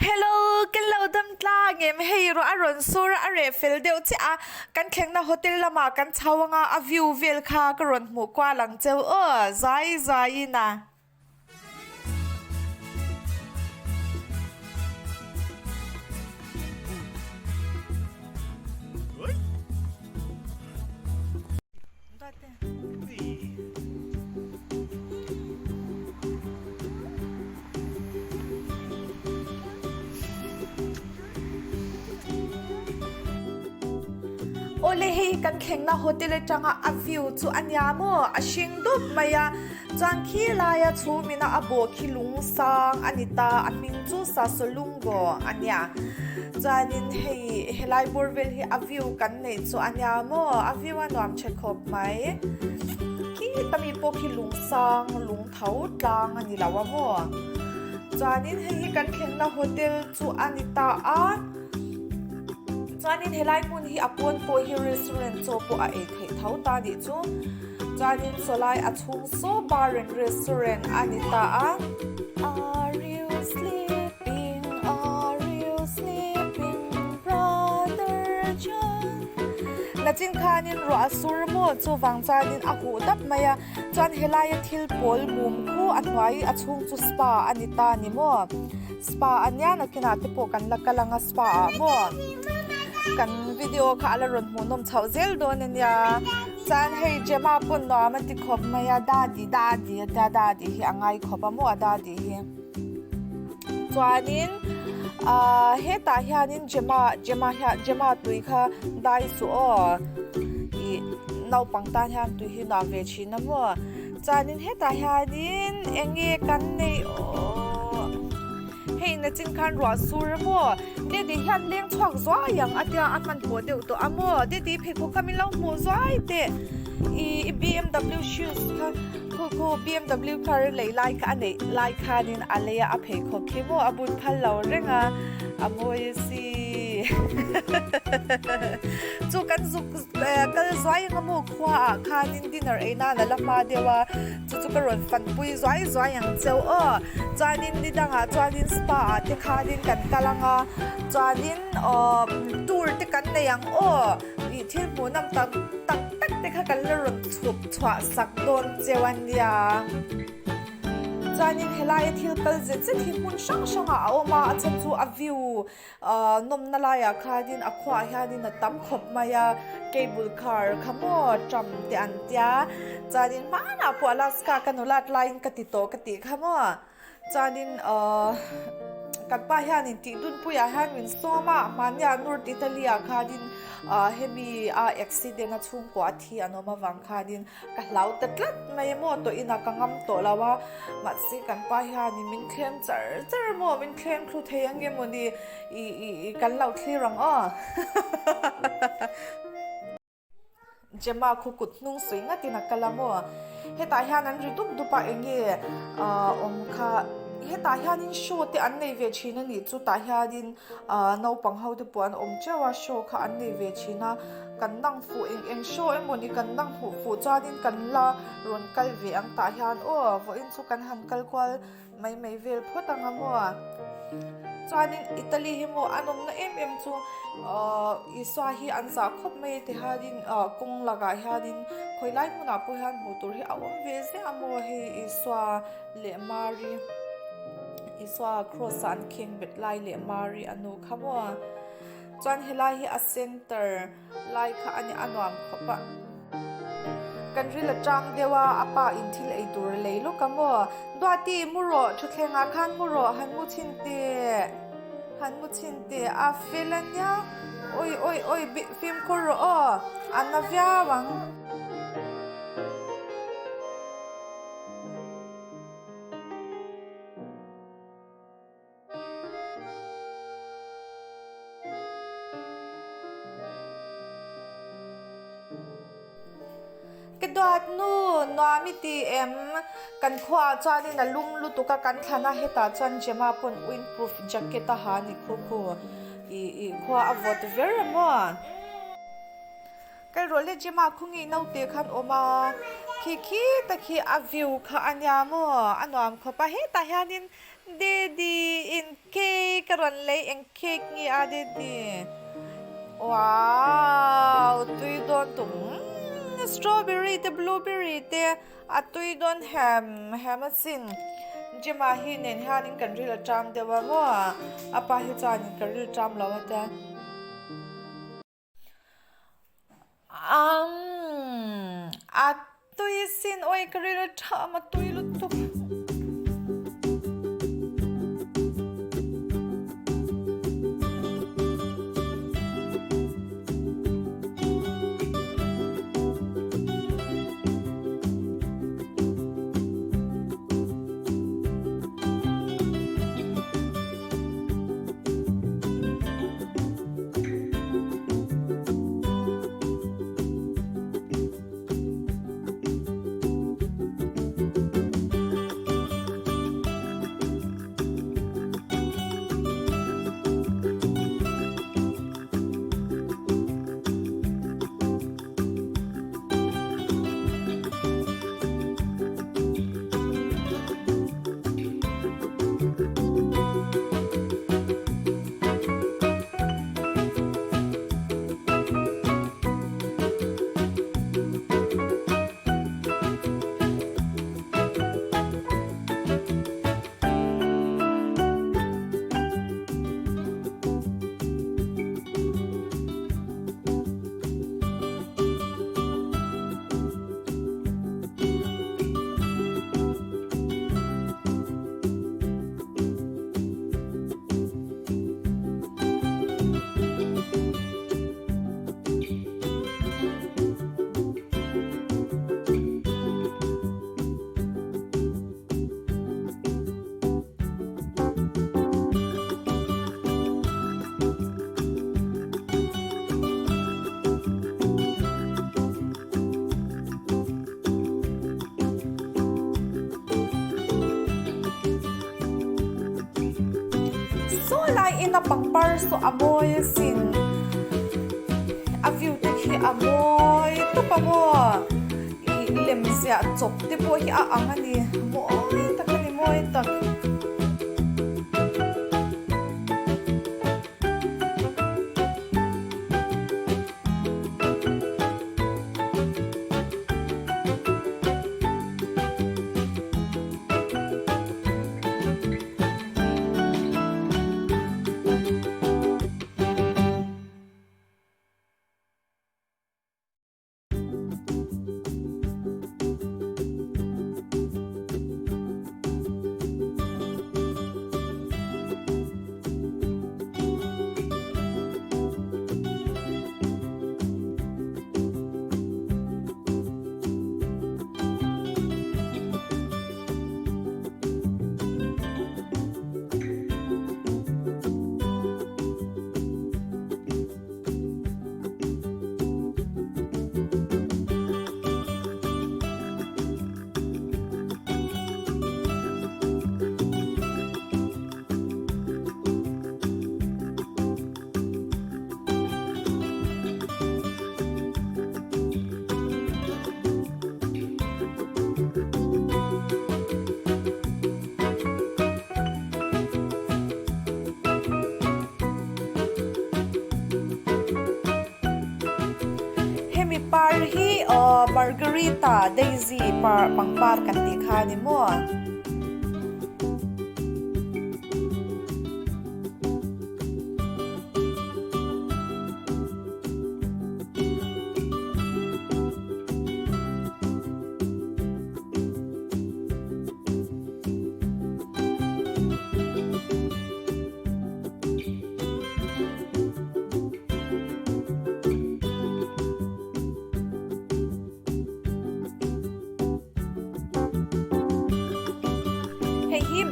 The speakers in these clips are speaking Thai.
Hello กันเราดำตลาเงมให้รอรุณสุรอเรฟิลเดียวที่กันแข่งในโฮเทลละมากันชาวงาวิวเวลคากรนหมู่กว่าหลังเจ้าใจนะโอเลฮีกันแข่งในโฮเทลจังอาวิวจูอันยาโมอาชิงดุบมายาจังคีลายาชูมินาอโบคิลุงซังอันิตาอามิงจูซาสลุงโกอันยาจานินเฮลายบูร์เวลฮีอาวิวกันเนจูอันยาโมอาวิวอันวามเช็คคบไหมคีตามีโปคิลุงซังลุงเท้าจังอันนี้ลาวโมจานินให้กันแข่งในโฮเทลจูอันิตาจานินเฮลัยมุนฮีอปวนโปฮีรีสอร์ทโจโปอาเอเทเท้าตาดิจูจานินโซไลอาชุงโซบาร์เรนรีสอร์ทอานิตาAre you sleeping Are you sleeping brother John นาจินคานินรัวสุรโมจูวังจานินอาหูดับมายาจานเฮลัยทิลปอลมุมคู่อันไว้อาชุงจูสปาอานิตานิโมสปาอันยานักกินาติโปกันลักกะลังสปาโมกันวิดีโอค่ะละรุ่นหูนมเฉาเซลโดนเนี่ยจานให้เจมาปุ่นน้อมันติขบมายาดาดีที่อ่างไงขบมัวดาดีจวนินเฮตาเฮียนินเจมาตุยค่ะได้สัวอีนาวปังตาเฮียนตุยหินาเวชินะมัวจานินเฮตาเฮียนินเองเงกันเนี่ยเฮ้ยนะจิงคันรัวสูรมัวเดี๋ยวดิฉันเลี้ยงช่องซ้ายอย่างอาจจะอันมันหัวเดียวตัวอ่ะมัวเดี๋ยวดิเพคุกามิลามัวซ้ายเตะอี BMW shoes ค่ะคู BMW ค่ะเลยไลค์อันนี้ไลค์คันนี้อะไรอะเพคุกเข้มอาบุญพันเหล่าเรื่องอ่ะมัวสิจูกันกันซ้ายงมัวขวาคันนี้ดินเนอร์เอ็น่าแล้วมาเดี๋ยวจูกันรถฟันปุยซ้ายอย่างเจ้าจานินดิดังจานินสปาที่ขาดินกันกำลังจานินตูร์ที่กันในยังอีที่หมูน้ำตักที่ขากันเริ่มฉุบฉวสักโดนเจวันยาจานินเฮลายที่กันเจ็ดที่มุนช่างเอามาจันจูอวิวนมนาลายขาดินอควาเฮียดินตั้มขบมายาเคเบิลคาร์ขโมยจำเตียนเตียจานินมาหน้าพวกอลาสกากันนุลาดไลน์กติโตกติขโมยจานินกันป้าเฮียนินติดุนปุยาเฮียนินโซมามันยานอร์อิตาลีขาดินเฮมีอุบิเหตุช่วงกว่าที่อันนั้นมาวังขาดินกันเหล่าตัดลัดไม่หมดตัวอินักงำตัวแล้วว่ามัดสิกันป้าเฮียนินมินเคลมเจอหมดมินเคลมครูเทียงเกมวันนี้กันเหล่าที่รังเจมาคุกุดนุ่งสวยงาตินักกะละมัวเฮตาเฮียนั้นริดุบดุปะเองค่ะเฮตาเฮียนินโชว์ที่อันในเวชีนั่นนี่จุตาเฮียนินนาวปังเฮาที่ปวนเจ้าว่าโชว์ค่ะอันในเวชีนะกันนั่งฟูเองโชว์มันนี่กันนั่งฟูจานินกันละรวนกัลเวียงตาเฮียนฟูอินสุกันหันกัลกวลไม่เวลพูดต่างมัวจานินอิตาลีฮิโมอันนมนะจูอิสวาฮีอันซาคบไม่ที่ฮาดินกงลากาฮาดินคอยไล่มุนาปุฮันบุตรฮีอาวมเวสเนี่ยมัวฮีอิสวาเลมารีอิสวาครอสันคิงเบ็ดไลเลมารีอนุขมัวจานเฮลาฮีอัสเซนเตอร์ไลค่ะอันนี้อันวามขบะกันริลจังเดว่าอปาอินทิลไอตัวเลยลูกขมัวดวตีมุโรชุดแข่งอาคารมุโรหันมุชินเตอาฟิลันยาโอ้ยฟิล์มคุโรอันนาวิอาวังกระดาษนู่นน้ามิตีกันขวาจานี่นะลุงลุตุกกันขนาเหตุจันเจมาปนวินพรูฟแจ็คเก็ตหานี่คู่อีขวาอวอดเวอร์มอนกันรถเลจิมาคุงอีนาวเตคันออกมา Kiki taki aviu ka anyamo ano am ko pa he ta hanin dedi in cake karon lay ang cake ni ade di. Wow, tuy don tung strawberry te blueberry te at tuy don ham asin. Jema hi nen hanin kan ril tram de wa mo apa hi chan kan ril tram lawa ta. At tuy sin oi kan ril tram at tuy lutuk. So lai ina pangpar so amoy sin a view te hi amoy to pa mo I lem sia chop te po hi a angani moi takani moi tak par hi Margarita Daisy par pangpar kan ti kha ni mo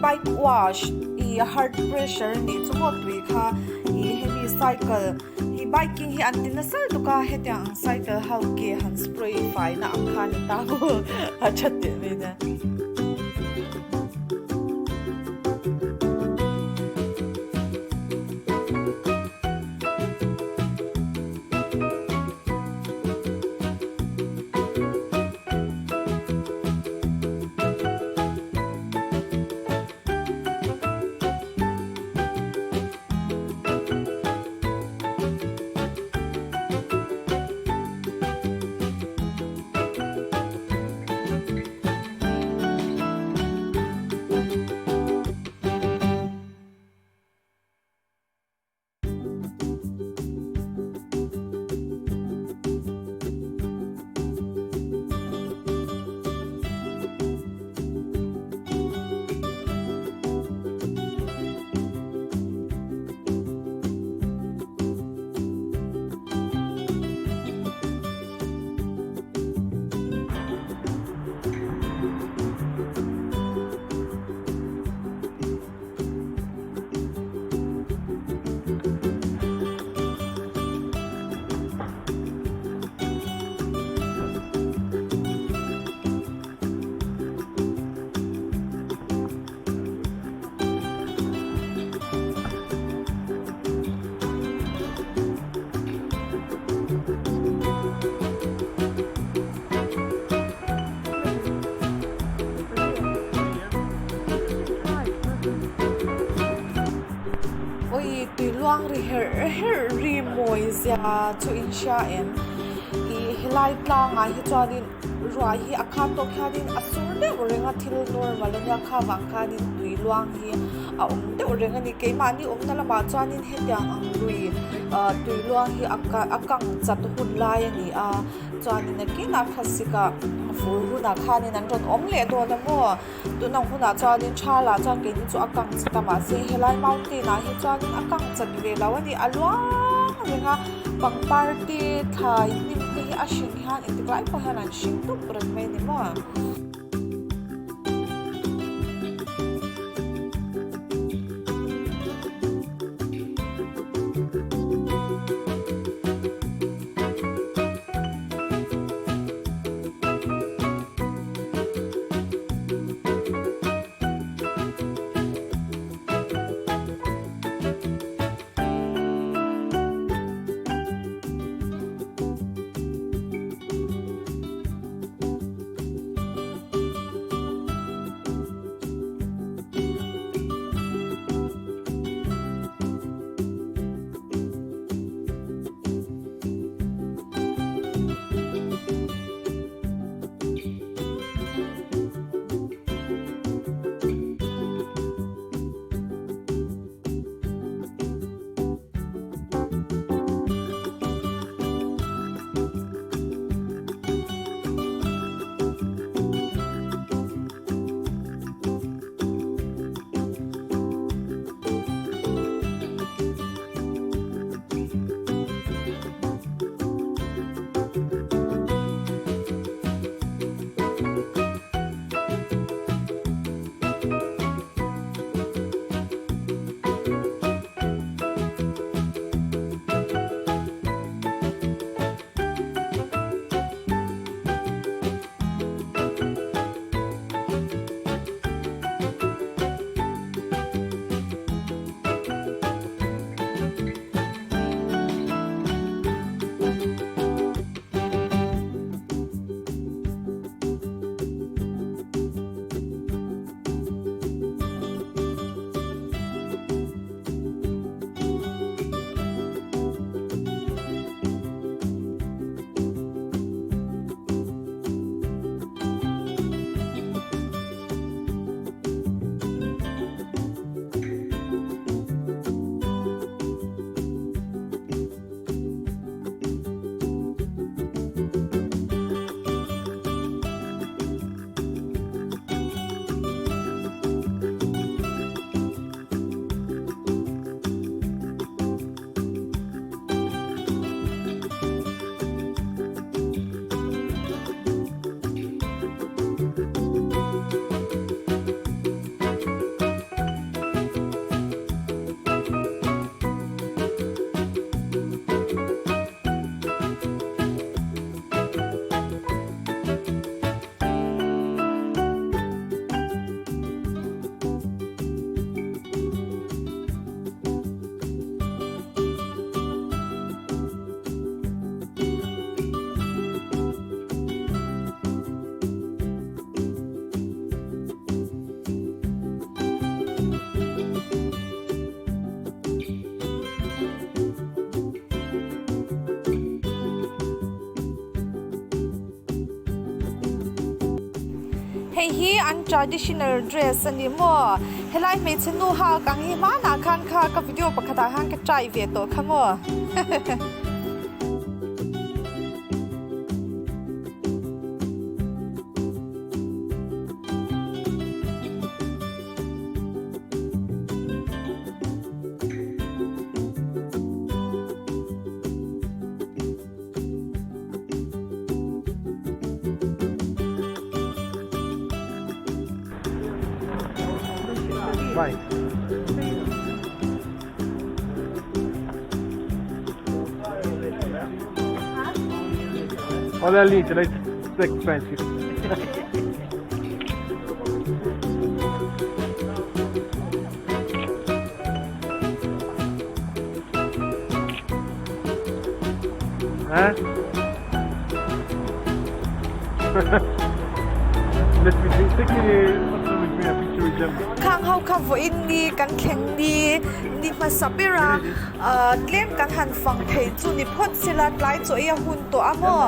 bike wash I heart pressure ni chungo tui kha I heavy cycle hi biking hi antin sal to ka hetiang cycle how ke han spray fai na ang kha ni ta ko achat te me na tui luang ri her ri moi zia chu in sha en I helai tlang hi chuanin rua hi akha to khanin asur de orenga thil normal ania kha wang khanin tui luang hi a de orenga ni ke mani na lama chuanin hetiang ang rui tui luang hi akang chat hun lai ani a chuanin ke na khasika fur huna khanin an ron le do na mo tu nang huna chuanin thala chuan ke ni chu akang chitama se helai mountain na hi chuanin akang chat ve lawani alwang renga pang party thai nim te a hring han intiklai po hanan hring tu pran mai ni mo Hei hi an traditional dress ani mo helai me chenu ha kang hi ma na khan kha ka video pakhata han ka try ve to khamo Vai. Olha ali, it's expensive. let me take me also with me a picture with them. ข้างเฮาคำว่าอินดีกันแข่งดีนี่มาสับปิราเล่มกันหันฟังเพลงจุนี่พดสิลาไลจ่อยหุ่นตัวอ่ะมั้ง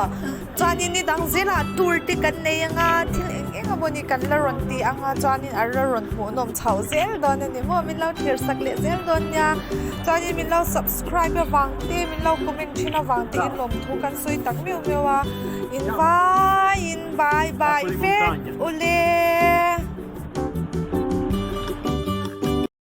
จานี่ดังเซลาตูร์ติกันเนี่ยงาที่เอ็งบนี่กันละรอนตีอ่ะจานี่อาระรอนหัวนมเฉาเซลดอนนี่มั้งมิเราเทียร์สักเล็กเซลดอนเนี่ยจานี่มิเรา subscribe ไปฟังตีมิเราคอมเมนต์ที่น่าฟังตีอินลมทุกันสุยตักมิวว่าอินบายเฟอุเล